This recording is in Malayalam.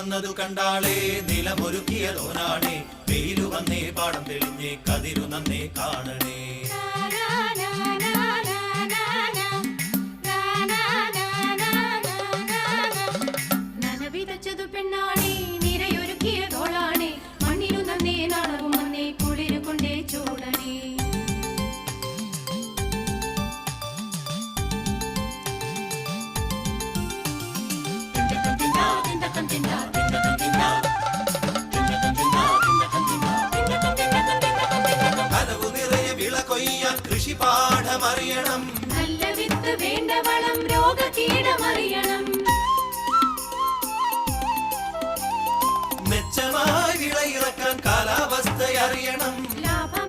വന്നതു കണ്ടാളേ നിലമൊരുക്കിയതോനാണേ വെയിലു വന്നേ പാടം തെളിഞ്ഞേ കതിരു നന്നേ കാണണേ നനവിതച്ചതു പെണ്ണാണേ നിരയൊരുക്കിയതോളാണേ മണ്ണിനു നന്നേ നാണവും വന്നേ കുളിരു കൊണ്ടേ ചൂടണേ കനവു നിറയെ വിള കൊയ്യാൻ കൃഷി പാഠമറിയണം നല്ല വിത്ത് വേണ്ട വളം രോഗകീടമറിയണം മെച്ചമായി വിളയിറക്കാൻ കാലാവസ്ഥ അറിയണം